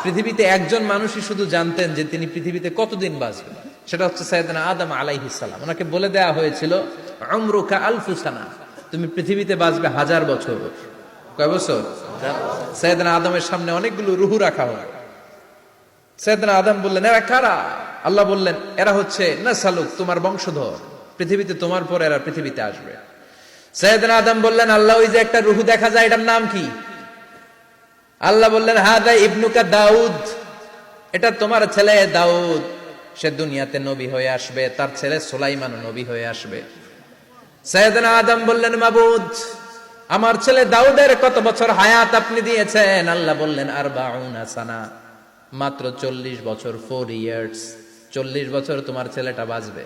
পৃথিবীতে একজন মানুষই শুধু জানতেন যে তিনি পৃথিবীতে কতদিন বাঁচবেন, সেটা হচ্ছে সাইয়েদনা আদম আলাইহিস সালাম। ওনাকে বলে দেয়া হয়েছিল উমরুকা আলফু সানা, তুমি পৃথিবীতে বাঁচবে 1000 বছর। কয় বছর? সাইয়েদনা আদমের সামনে অনেকগুলো রুহু রাখা হয়। সাইয়েদনা আদম বললেন, এরা কারা? আল্লাহ বললেন, এরা হচ্ছে নাসালুক, তোমার বংশধর, পৃথিবীতে তোমার পর এরা পৃথিবীতে আসবে। সাইয়েদনা আদম বললেন, আল্লাহ ওই যে একটা রুহু দেখা যায়, এটার নাম কি? আল্লাহ বললেন, হাদা ইবনুকা দাউদ, এটা তোমার ছেলে দাউদ, সে দুনিয়াতে নবী হয়ে আসবে, তার ছেলে সুলাইমান নবী হয়ে আসবে। সাইয়েদনা আদম বললেন, মাবুদ, আমার ছেলে দাউদের কত বছর হায়াত আপনি দিয়েছেন? আল্লাহ বললেন, 40 সানা, মাত্র 40 বছর, 4 ইয়ার্স, 40 বছর তোমার ছেলেটা বাঁচবে।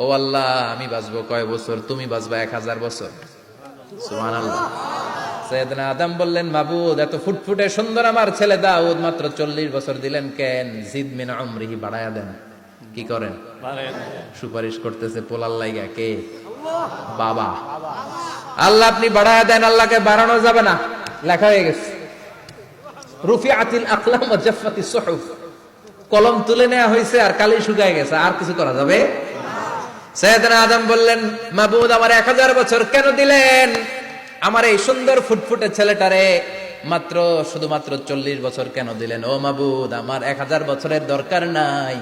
ও আল্লাহ, আমি বাঁচবো কয় বছর? তুমি বাঁচবা 1000 বছর। সুবহানাল্লাহ। সাইয়েদনা আদম বললেন, মাবুদ, এত ফুটফুটে সুন্দর আমার ছেলে দাউদ, মাত্র 40 বছর দিলেন কেন? জিদ মিন উমরিহি, বাড়ায়া দেন। কি করেন? সুপারিশ করতেছে পোলার লাইগা কে? বাবা। আল্লাহ আপনি বাড়ায়া দেন। আল্লাহকে বাড়ানো যাবে না, লেখা হয়ে গেছে। রুফিআতিল আকলাম ওয়া জাফফাতিস সুহুফ, কলম তুলে নেওয়া হয়েছে আর কালি শুকায় গেছে, আর কিছু করা যাবে? সাইয়েদনা আদম বললেন, মাবুদ, আমার 1000 বছর কেন দিলেন? আমার এই সুন্দর ফুটফুটে ছেলেটারে মাত্র শুধুমাত্র 40 বছর কেন দিলেন? ও মাবুদ, আমার 1000 বছরের দরকার নাই,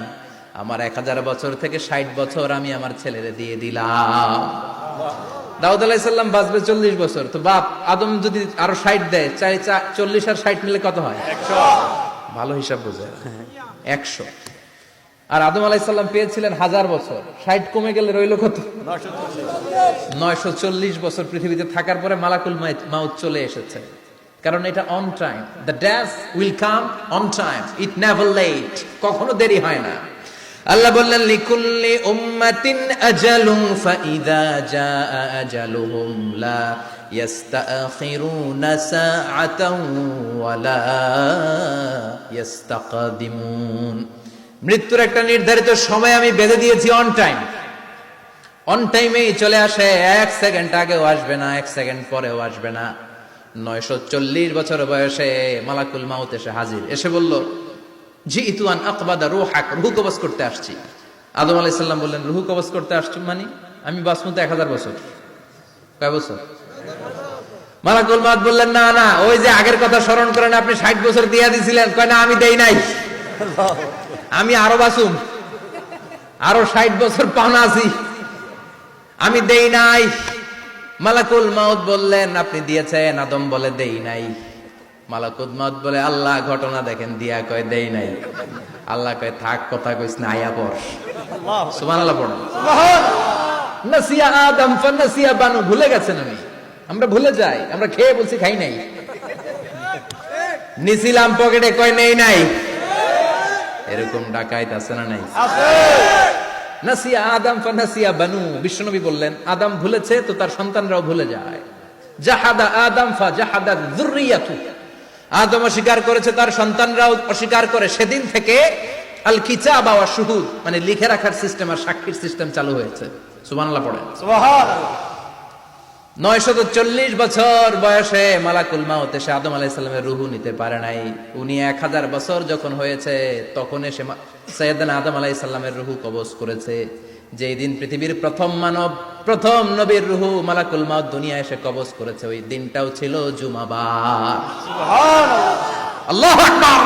আমার 1000 বছর থেকে 60 বছর আমি আমার ছেলেরে দিয়ে দিলাম। দাউদ আলাইহিস সালাম বাঁচবে 40 বছর, তো বাপ আদম যদি আরো 60 দেয়, 40 আর 60 মিলে কত হয়? 100। ভালো হিসাব বোঝে, 100। আর আদম আলাইহিস সালাম পেয়েছিলেন 1000 বছর, 60 কমে গেলে রইল কত? 940 বছর পৃথিবীতে থাকার পরে মালাকুল মাউত চলে এসেছে। কারণ এটা on time, the death will come on time, it never late, কখনো দেরি হয় না। আল্লাহ বললেন, লিকুল্লি উম্মাতিন আজালুন ফাইযা জাআ আজালুহুম লা ইস্তাখিরুনা সাআতান ওয়া লা ইস্তাকদিমুন। মৃত্যুর একটা নির্ধারিত সময় আমি বেঁধে দিয়েছি, অন টাইম, অন টাইমেই চলে আসে, 1 সেকেন্ড আগেও আসবে না, 1 সেকেন্ড পরেও আসবে না। 940 বছর বয়সে মালাকুল মাউত এসে হাজির, এসে বলল, জিইতু আন আকবাদা রূহাক, রূহ কবজ করতে আসছি। আদম আলাইহিস সালাম বললেন, রূহ কবজ করতে আসছো মানে? আমি বাঁচবো তো 1000 বছর। কয় বছর? মালাকুল মাউত বললেন, না না, ওই যে আগের কথা স্মরণ করেন, আপনি 60 বছর দিয়া দিয়েছিলেন। কয় না, আমি দেই নাই, আমি আরো বাঁচুম, আরো 60 বছর পাওনা আছি, আমি দেই নাই। মালাকুল মাউত বললেন, আপনি দিয়েছেন? আদম বলে, দেই নাই। মালাকুল মাউত বলে, আল্লাহ ঘটনা দেখেন, দিয়া কয় দেই নাই। আল্লাহ কয়, থাক, কথা কইস না, আয়া পড়। সুবহানাল্লাহ পড়ো। নাসিয়া আদম ফানাসিয়া বানু, ভুলে গেছেন উনি, আমরা ভুলে যাই, আমরা খেয়ে বলছি খাই নাই, নিছিলাম পকেটে, কয় নেই নাই। এরকম ডাকাইত আছে না নাই? নাসিয়া আদম ফানাসিয়া বানু, বিশ্বনবী বললেন, আদম ভুলেছে তো তার সন্তানরাও ভুলে যায়। জাহাদা আদম ফাজাহাদা যুররিয়াতু, আদম অস্বীকার করেছে, তার সন্তানরাও অস্বীকার করে। সেদিন থেকে আল কিতাবা ওয়া শুহুদ, মানে লিখে রাখার সিস্টেম আর সাক্ষীর সিস্টেম চালু হয়েছে। সুবহানাল্লাহ পড়েন। সুবহানাল্লাহ। 940 বছর বয়সে মালাকুল মাউত এসে আদম আলাইহিস সালামের রূহ নিতে পারে নাই। উনি 1000 বছর যখন হয়েছে তখন এসে সাইয়েদনা আদম আলাইহিস সালামের রূহ কবজ করেছে। যেই দিন পৃথিবীর প্রথম মানব, প্রথম নবীর রূহ মালাকুল মাউত দুনিয়া এসে কবজ করেছে, ওই দিনটাও ছিল জুমাবার। সুবহানাল্লাহ, আল্লাহু আকবার।